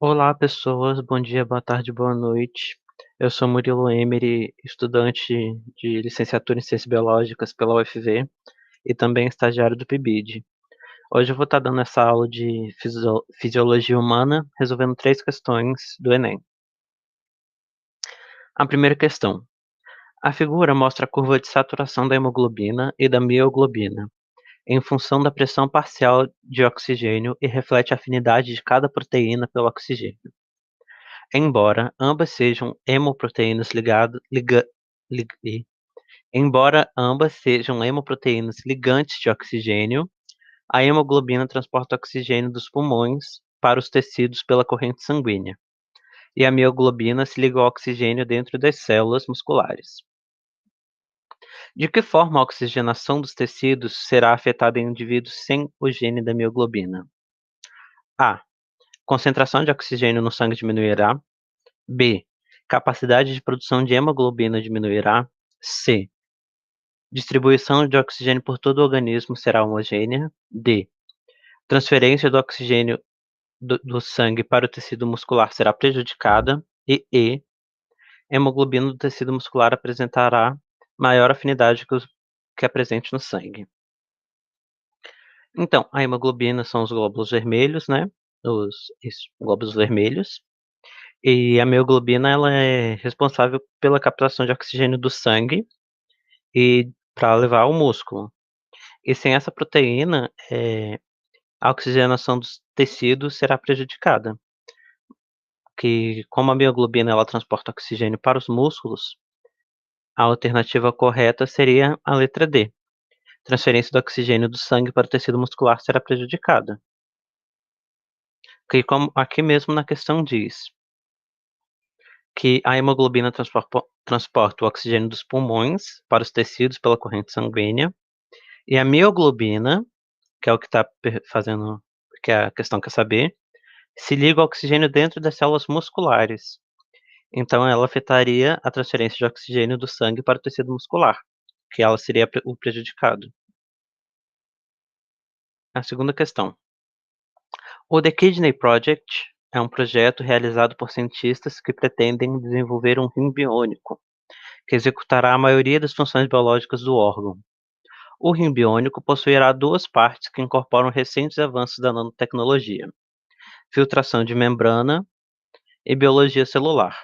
Olá, pessoas. Bom dia, boa tarde, boa noite. Eu sou Murilo Emery, estudante de licenciatura em Ciências Biológicas pela UFV e também estagiário do PIBID. Hoje eu vou estar dando essa aula de fisiologia humana, resolvendo três questões do Enem. A primeira questão. A figura mostra a curva de saturação da hemoglobina e da mioglobina, em função da pressão parcial de oxigênio e reflete a afinidade de cada proteína pelo oxigênio. Embora ambas sejam hemoproteínas embora ambas sejam hemoproteínas ligantes de oxigênio, a hemoglobina transporta oxigênio dos pulmões para os tecidos pela corrente sanguínea, e a mioglobina se liga ao oxigênio dentro das células musculares. De que forma a oxigenação dos tecidos será afetada em indivíduos sem o gene da mioglobina? A. Concentração de oxigênio no sangue diminuirá. B. Capacidade de produção de hemoglobina diminuirá. C. Distribuição de oxigênio por todo o organismo será homogênea. D. Transferência do oxigênio do sangue para o tecido muscular será prejudicada. E. Hemoglobina do tecido muscular apresentará maior afinidade que a presente no sangue. Então, a hemoglobina são os glóbulos vermelhos, né? Os glóbulos vermelhos. E a mioglobina ela é responsável pela captação de oxigênio do sangue e para levar ao músculo. E sem essa proteína, a oxigenação dos tecidos será prejudicada. Que como a mioglobina ela transporta oxigênio para os músculos, a alternativa correta seria a letra D. Transferência do oxigênio do sangue para o tecido muscular será prejudicada. Que como aqui mesmo na questão diz que a hemoglobina transporta o oxigênio dos pulmões para os tecidos pela corrente sanguínea, e a mioglobina, que é o que está fazendo, que a questão quer saber, se liga ao oxigênio dentro das células musculares. Então ela afetaria a transferência de oxigênio do sangue para o tecido muscular, que ela seria o prejudicado. A segunda questão. O The Kidney Project é um projeto realizado por cientistas que pretendem desenvolver um rim biônico, que executará a maioria das funções biológicas do órgão. O rim biônico possuirá duas partes que incorporam recentes avanços da nanotecnologia: filtração de membrana e biologia celular.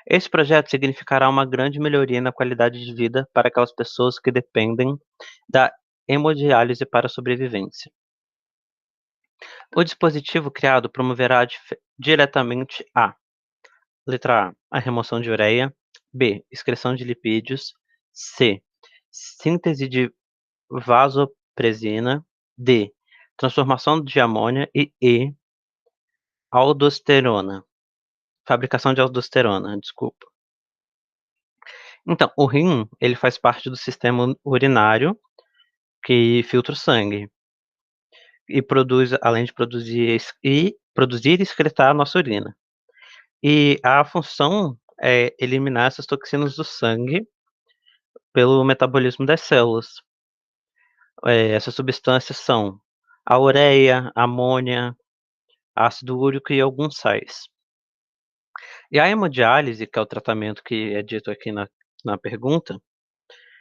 Esse projeto significará uma grande melhoria na qualidade de vida para aquelas pessoas que dependem da hemodiálise para a sobrevivência. O dispositivo criado promoverá diretamente letra A remoção de ureia, B, excreção de lipídios, C, síntese de vasopresina, D, transformação de amônia e aldosterona. Fabricação de aldosterona, desculpa. Então, o rim, ele faz parte do sistema urinário que filtra o sangue e produz, além de produzir e excretar a nossa urina. E a função é eliminar essas toxinas do sangue pelo metabolismo das células. Essas substâncias são a ureia, a amônia, ácido úrico e alguns sais. E a hemodiálise, que é o tratamento que é dito aqui na pergunta,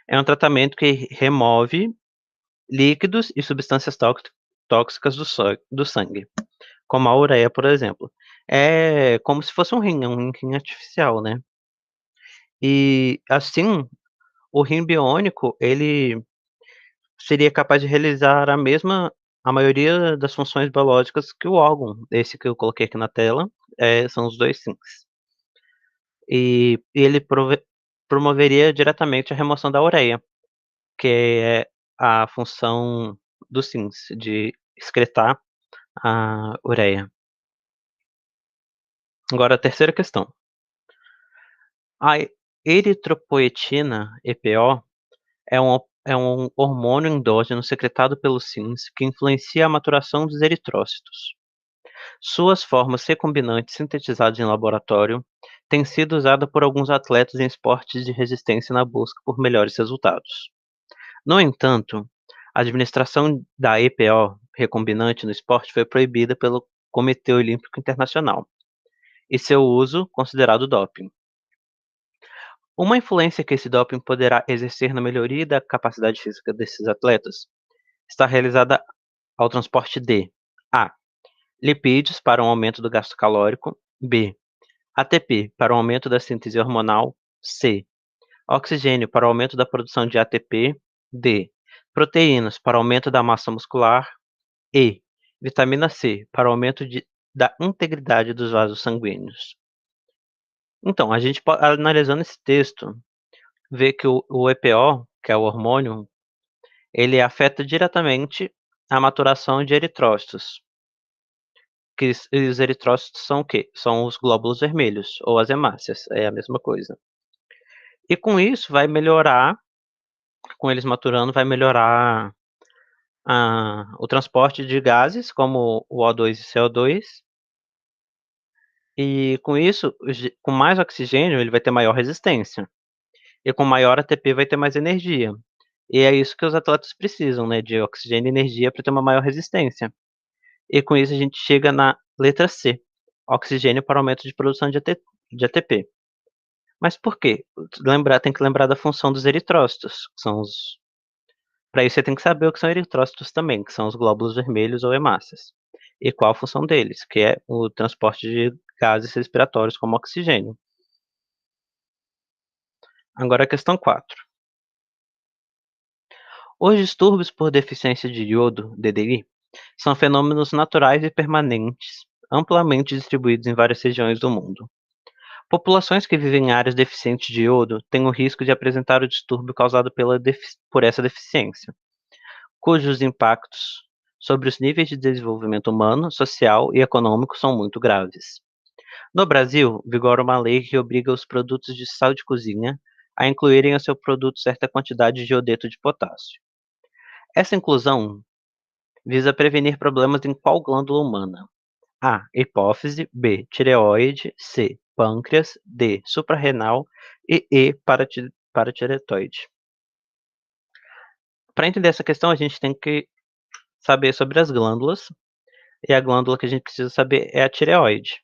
é um tratamento que remove líquidos e substâncias tóxicas do sangue, como a ureia, por exemplo. É como se fosse um rim artificial, né. E, assim, o rim biônico, ele seria capaz de realizar a maioria das funções biológicas que o órgão, esse que eu coloquei aqui na tela, são os 2 rins. E ele promoveria diretamente a remoção da ureia, que é a função dos rins, de excretar a ureia. Agora a terceira questão. A eritropoetina, EPO, é um hormônio endógeno secretado pelos rins que influencia a maturação dos eritrócitos. Suas formas recombinantes sintetizadas em laboratório têm sido usadas por alguns atletas em esportes de resistência na busca por melhores resultados. No entanto, a administração da EPO recombinante no esporte foi proibida pelo Comitê Olímpico Internacional, e seu uso considerado doping. Uma influência que esse doping poderá exercer na melhoria da capacidade física desses atletas está realizada ao transporte de A. Lipídios para um aumento do gasto calórico. B. ATP para o aumento da síntese hormonal. C. Oxigênio para o aumento da produção de ATP. D. Proteínas para o aumento da massa muscular. E. Vitamina C para o aumento da integridade dos vasos sanguíneos. Então, a gente analisando esse texto, vê que o EPO, que é o hormônio, ele afeta diretamente a maturação de eritrócitos. Que os eritrócitos são o quê? São os glóbulos vermelhos, ou as hemácias, é a mesma coisa. E com isso vai melhorar, com eles maturando, vai melhorar o transporte de gases, como o O2 e CO2. E com isso, com mais oxigênio, ele vai ter maior resistência. E com maior ATP vai ter mais energia. E é isso que os atletas precisam, né, de oxigênio e energia para ter uma maior resistência. E com isso a gente chega na letra C, oxigênio para aumento de produção de ATP. Mas por quê? Tem que lembrar da função dos eritrócitos, que são os. Para isso você tem que saber o que são eritrócitos também, que são os glóbulos vermelhos ou hemácias. E qual a função deles, que é o transporte de gases respiratórios como oxigênio. Agora a questão 4. Os distúrbios por deficiência de iodo, DDI, são fenômenos naturais e permanentes, amplamente distribuídos em várias regiões do mundo. Populações que vivem em áreas deficientes de iodo têm o risco de apresentar o distúrbio causado por essa deficiência, cujos impactos sobre os níveis de desenvolvimento humano, social e econômico são muito graves. No Brasil, vigora uma lei que obriga os produtos de sal de cozinha a incluírem em seu produto certa quantidade de iodeto de potássio. Essa inclusão visa prevenir problemas em qual glândula humana? A. Hipófise. B. Tireoide. C. Pâncreas. D. Suprarrenal. E E. Paratireoide. Para entender essa questão, a gente tem que saber sobre as glândulas. E a glândula que a gente precisa saber é a tireoide.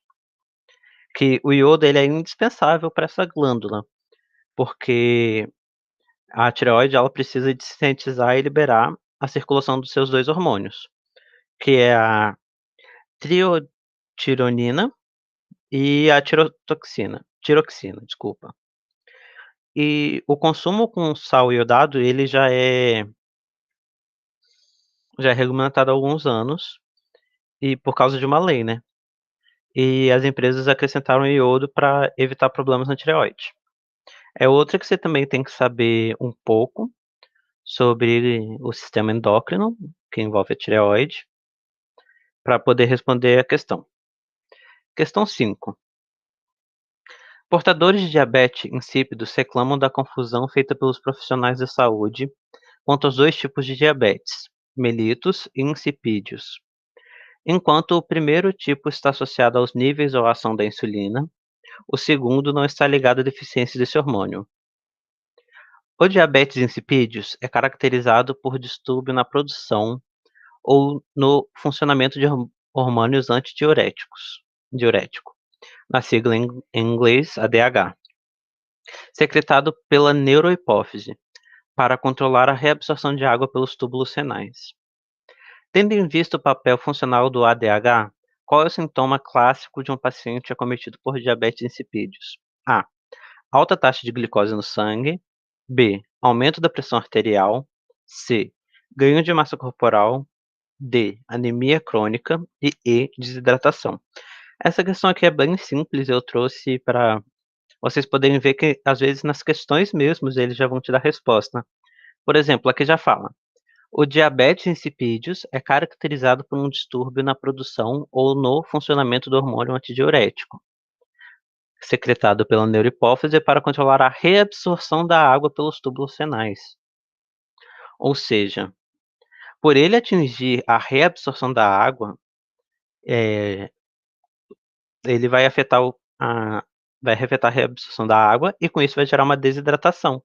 Que o iodo ele é indispensável para essa glândula, porque a tireoide ela precisa de sintetizar e liberar a circulação dos seus dois hormônios, que é a triotironina e a tiroxina, desculpa. E o consumo com sal iodado, ele já é regulamentado há alguns anos, e por causa de uma lei, né. E as empresas acrescentaram iodo para evitar problemas na tireoide. É outra que você também tem que saber um pouco sobre o sistema endócrino, que envolve a tireoide, para poder responder a questão. Questão 5. Portadores de diabetes insípidos reclamam da confusão feita pelos profissionais da saúde quanto aos dois tipos de diabetes, mellitus e insipídeos. Enquanto o primeiro tipo está associado aos níveis ou à ação da insulina, o segundo não está ligado à deficiência desse hormônio. O diabetes insipídeos é caracterizado por distúrbio na produção ou no funcionamento de hormônios diurético, na sigla em inglês ADH, secretado pela neurohipófise, para controlar a reabsorção de água pelos túbulos renais. Tendo em vista o papel funcional do ADH, qual é o sintoma clássico de um paciente acometido por diabetes insipídeos? A. Alta taxa de glicose no sangue. B. Aumento da pressão arterial. C. Ganho de massa corporal. D. Anemia crônica. E E. Desidratação. Essa questão aqui é bem simples, eu trouxe para vocês poderem ver que, às vezes, nas questões mesmos, eles já vão te dar resposta. Por exemplo, aqui já fala: o diabetes insipídeos é caracterizado por um distúrbio na produção ou no funcionamento do hormônio antidiurético, secretado pela neurohipófise para controlar a reabsorção da água pelos túbulos renais. Ou seja, por ele atingir a reabsorção da água, eh, ele vai afetar a reabsorção da água e com isso vai gerar uma desidratação,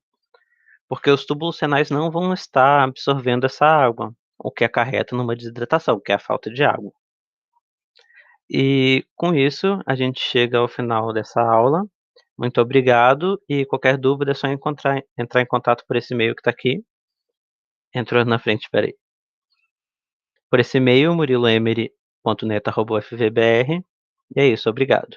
porque os túbulos renais não vão estar absorvendo essa água, o que acarreta numa desidratação, que é a falta de água. E com isso, a gente chega ao final dessa aula. Muito obrigado e qualquer dúvida é só entrar em contato por esse e-mail que está aqui. Entrou na frente, espera aí. Por esse e-mail, muriloemery.net@ufvbr. E é isso, obrigado.